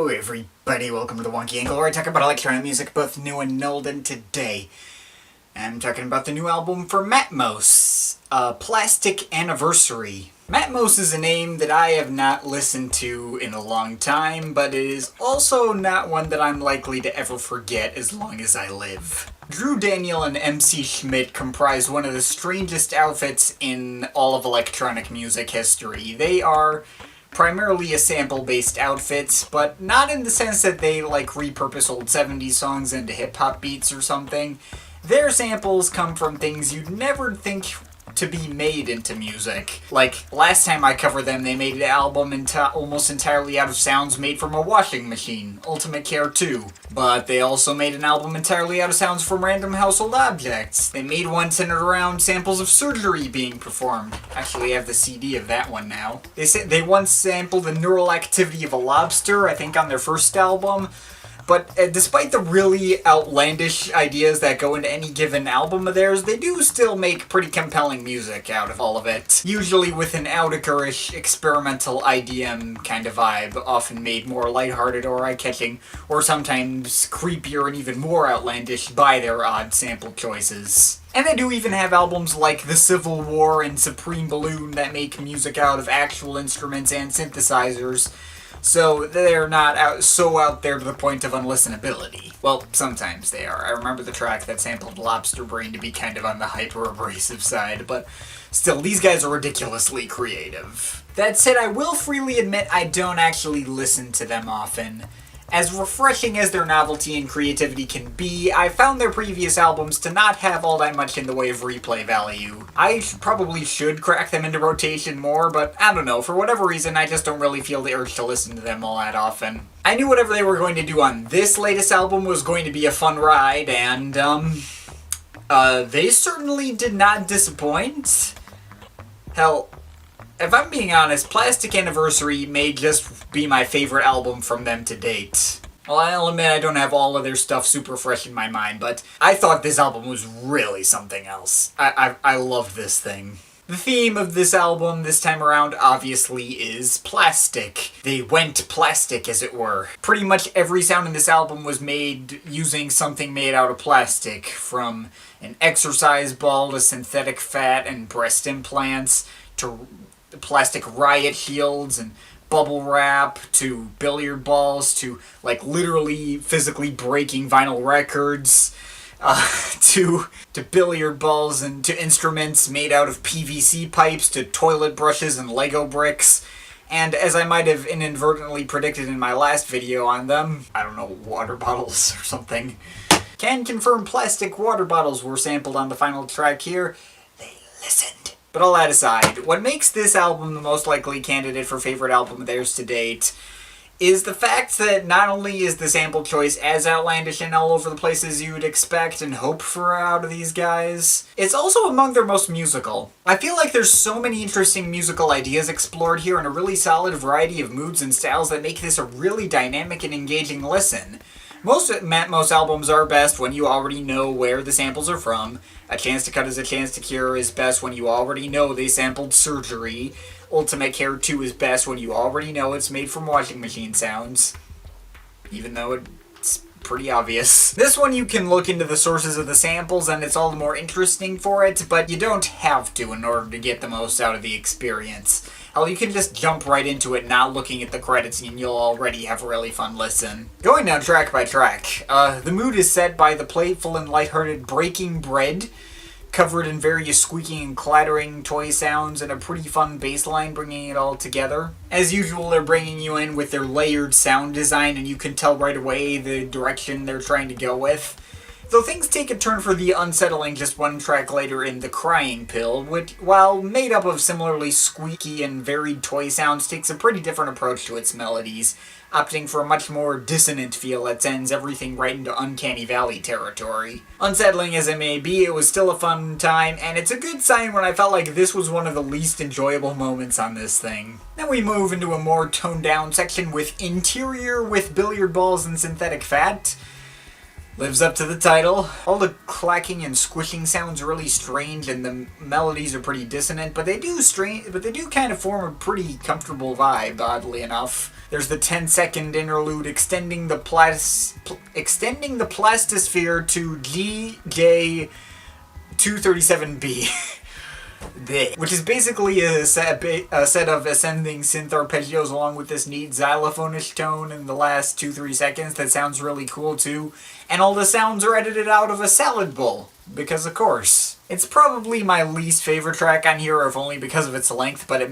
Hello everybody, welcome to the Wonky Angle, where I talk about electronic music, both new and old, and today I'm talking about the new album for Matmos, Plastic Anniversary. Matmos is a name that I have not listened to in a long time, but it is also not one that I'm likely to ever forget as long as I live. Drew Daniel and MC Schmidt comprise one of the strangest outfits in all of electronic music history. They are primarily a sample-based outfits, but not in the sense that they repurpose old 70s songs into hip-hop beats or something. Their samples come from things you'd never think to be made into music. Like, last time I covered them, they made an album almost entirely out of sounds made from a washing machine, Ultimate Care 2. But they also made an album entirely out of sounds from random household objects. They made one centered around samples of surgery being performed. Actually, I have the CD of that one now. They once sampled the neural activity of a lobster, I think on their first album. But despite the really outlandish ideas that go into any given album of theirs, they do still make pretty compelling music out of all of it. Usually with an Outakerish experimental IDM kind of vibe, often made more lighthearted or eye-catching, or sometimes creepier and even more outlandish by their odd sample choices. And they do even have albums like The Civil War and Supreme Balloon that make music out of actual instruments and synthesizers. So they're not so out there to the point of unlistenability. Well, sometimes they are. I remember the track that sampled Lobster Brain to be kind of on the hyper-abrasive side, but still, these guys are ridiculously creative. That said, I will freely admit I don't actually listen to them often. As refreshing as their novelty and creativity can be, I found their previous albums to not have all that much in the way of replay value. I probably should crack them into rotation more, but I don't know, for whatever reason I just don't really feel the urge to listen to them all that often. I knew whatever they were going to do on this latest album was going to be a fun ride, and they certainly did not disappoint. Hell, if I'm being honest, Plastic Anniversary may just be my favorite album from them to date. Well, I'll admit I don't have all of their stuff super fresh in my mind, but I thought this album was really something else. I loved this thing. The theme of this album this time around obviously is plastic. They went plastic, as it were. Pretty much every sound in this album was made using something made out of plastic, from an exercise ball to synthetic fat and breast implants, to plastic Riot shields and bubble wrap, to billiard balls, to literally physically breaking vinyl records, to billiard balls, and to instruments made out of PVC pipes, to toilet brushes and Lego bricks. And as I might have inadvertently predicted in my last video on them, I don't know, water bottles or something. Can confirm plastic water bottles were sampled on the final track here. They listened. But all that aside, what makes this album the most likely candidate for favorite album of theirs to date is the fact that not only is the sample choice as outlandish and all over the place as you would expect and hope for out of these guys, it's also among their most musical. I feel like there's so many interesting musical ideas explored here and a really solid variety of moods and styles that make this a really dynamic and engaging listen. Most Matmos albums are best when you already know where the samples are from. A Chance to Cut is a Chance to Cure is best when you already know they sampled surgery. Ultimate Care 2 is best when you already know it's made from washing machine sounds. Even though it's pretty obvious. This one you can look into the sources of the samples and it's all the more interesting for it, but you don't have to in order to get the most out of the experience. Hell, you can just jump right into it not looking at the credits and you'll already have a really fun listen. Going down track by track, the mood is set by the playful and lighthearted Breaking Bread, covered in various squeaking and clattering toy sounds and a pretty fun bass line bringing it all together. As usual, they're bringing you in with their layered sound design and you can tell right away the direction they're trying to go with. Though things take a turn for the unsettling just one track later in The Crying Pill, which, while made up of similarly squeaky and varied toy sounds, takes a pretty different approach to its melodies, opting for a much more dissonant feel that sends everything right into Uncanny Valley territory. Unsettling as it may be, it was still a fun time, and it's a good sign when I felt like this was one of the least enjoyable moments on this thing. Then we move into a more toned down section with Interior with billiard balls and synthetic fat. Lives up to the title. All the clacking and squishing sounds really strange, and the melodies are pretty dissonant, but they do kind of form a pretty comfortable vibe, oddly enough. There's the 10-second interlude extending the Plastisphere to GJ 237B. Which is basically a set of ascending synth arpeggios along with this neat xylophone-ish tone in the last 2-3 seconds that sounds really cool too. And all the sounds are edited out of a salad bowl, because of course. It's probably my least favorite track on here, if only because of its length, but it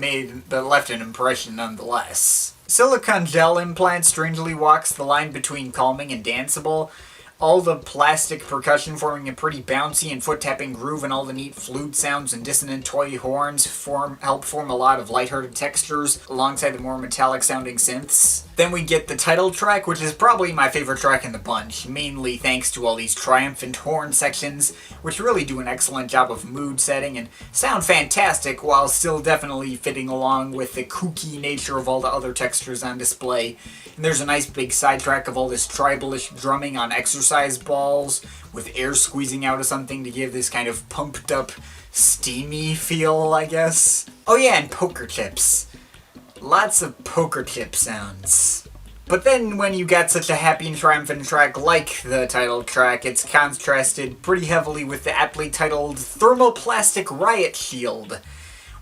left an impression nonetheless. Silicone gel implant strangely walks the line between calming and danceable. All the plastic percussion forming a pretty bouncy and foot-tapping groove, and all the neat flute sounds and dissonant toy horns help form a lot of lighthearted textures alongside the more metallic-sounding synths. Then we get the title track, which is probably my favorite track in the bunch, mainly thanks to all these triumphant horn sections, which really do an excellent job of mood setting and sound fantastic while still definitely fitting along with the kooky nature of all the other textures on display. And there's a nice big sidetrack of all this tribal-ish drumming on exercise balls, with air squeezing out of something to give this kind of pumped-up, steamy feel, I guess. Oh yeah, and poker chips. Lots of poker chip sounds. But then when you got such a happy and triumphant track like the title track, it's contrasted pretty heavily with the aptly titled Thermoplastic Riot Shield,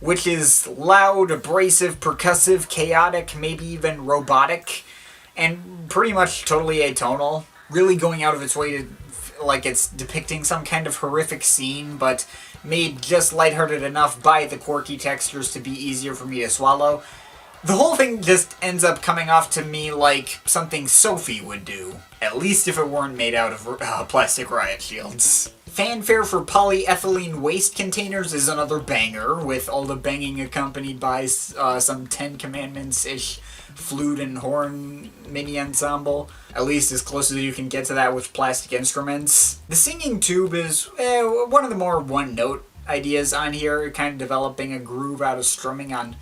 which is loud, abrasive, percussive, chaotic, maybe even robotic, and pretty much totally atonal, really going out of its way to like it's depicting some kind of horrific scene, but made just lighthearted enough by the quirky textures to be easier for me to swallow. The whole thing just ends up coming off to me like something Sophie would do, at least if it weren't made out of plastic riot shields. Fanfare for Polyethylene waste containers is another banger, with all the banging accompanied by some Ten Commandments-ish flute and horn mini ensemble, at least as close as you can get to that with plastic instruments. The singing tube is one of the more one-note ideas on here, kind of developing a groove out of strumming on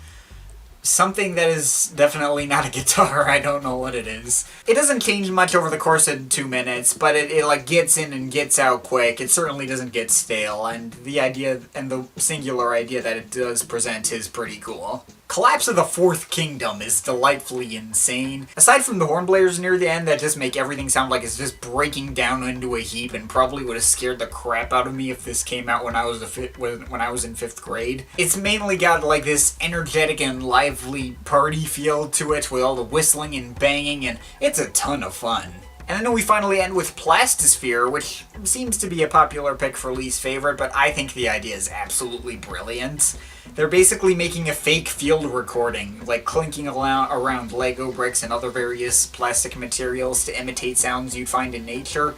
something that is definitely not a guitar. I don't know what it is. It doesn't change much over the course of 2 minutes, but it like gets in and gets out quick. It certainly doesn't get stale, and the idea and the singular idea that it does present is pretty cool. Collapse of the Fourth Kingdom is delightfully insane. Aside from the horn blares near the end that just make everything sound like it's just breaking down into a heap, and probably would have scared the crap out of me if this came out when I was in 5th grade. It's mainly got like this energetic and lively party feel to it with all the whistling and banging, and it's a ton of fun. And then we finally end with Plastisphere, which seems to be a popular pick for least favorite, but I think the idea is absolutely brilliant. They're basically making a fake field recording, like clinking around Lego bricks and other various plastic materials to imitate sounds you'd find in nature.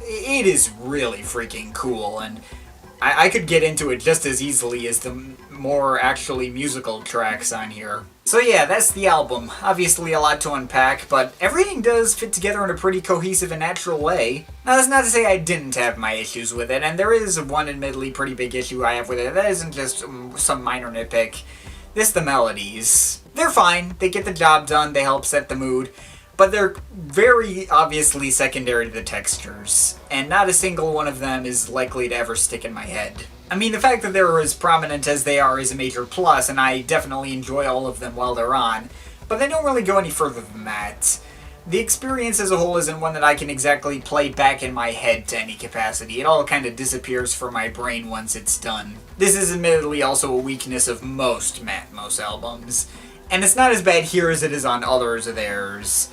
It is really freaking cool, and I could get into it just as easily as the more actually musical tracks on here. So yeah, that's the album. Obviously a lot to unpack, but everything does fit together in a pretty cohesive and natural way. Now that's not to say I didn't have my issues with it, and there is one admittedly pretty big issue I have with it. That isn't just some minor nitpick. The melodies. They're fine, they get the job done, they help set the mood, but they're very obviously secondary to the textures, and not a single one of them is likely to ever stick in my head. I mean, the fact that they're as prominent as they are is a major plus, and I definitely enjoy all of them while they're on, but they don't really go any further than that. The experience as a whole isn't one that I can exactly play back in my head to any capacity. It all kind of disappears from my brain once it's done. This is admittedly also a weakness of most Matmos albums, and it's not as bad here as it is on others of theirs.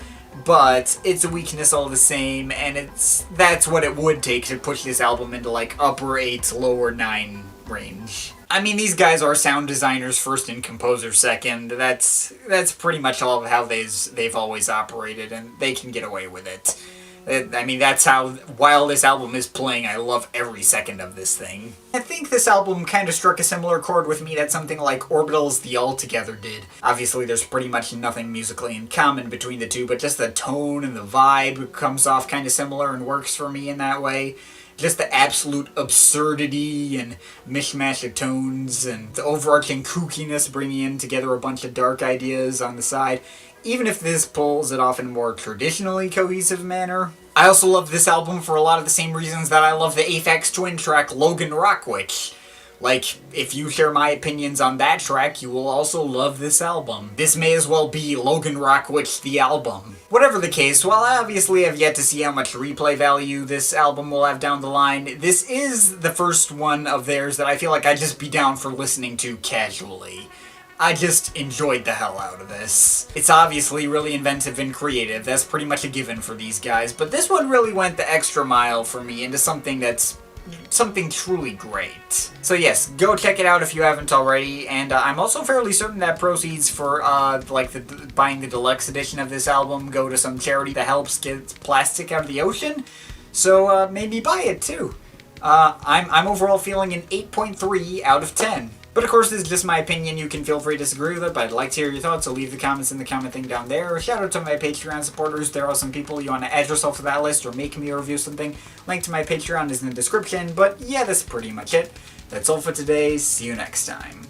But it's a weakness all the same, and that's what it would take to push this album into like upper 8, lower 9 range. I mean, these guys are sound designers first and composers second. That's pretty much all of how they've always operated, and they can get away with it. I mean, that's how, while this album is playing, I love every second of this thing. I think this album kind of struck a similar chord with me that something like Orbital's The Altogether did. Obviously, there's pretty much nothing musically in common between the two, but just the tone and the vibe comes off kind of similar and works for me in that way. Just the absolute absurdity and mishmash of tones and the overarching kookiness bringing in together a bunch of dark ideas on the side. even if this pulls it off in a more traditionally cohesive manner. I also love this album for a lot of the same reasons that I love the Aphex Twin track Logan Rock Witch. Like, if you share my opinions on that track, you will also love this album. This may as well be Logan Rock Witch the album. Whatever the case, while I obviously have yet to see how much replay value this album will have down the line, this is the first one of theirs that I feel like I'd just be down for listening to casually. I just enjoyed the hell out of this. It's obviously really inventive and creative, that's pretty much a given for these guys, but this one really went the extra mile for me into something that's something truly great. So yes, go check it out if you haven't already, and I'm also fairly certain that proceeds for, buying the deluxe edition of this album go to some charity that helps get plastic out of the ocean, so maybe buy it too. I'm overall feeling an 8.3 out of 10. But of course, this is just my opinion. You can feel free to disagree with it, but I'd like to hear your thoughts, so leave the comments in the comment thing down there. Shout out to my Patreon supporters. There are some people you want to add yourself to that list or make me review something. Link to my Patreon is in the description, but yeah, that's pretty much it. That's all for today. See you next time.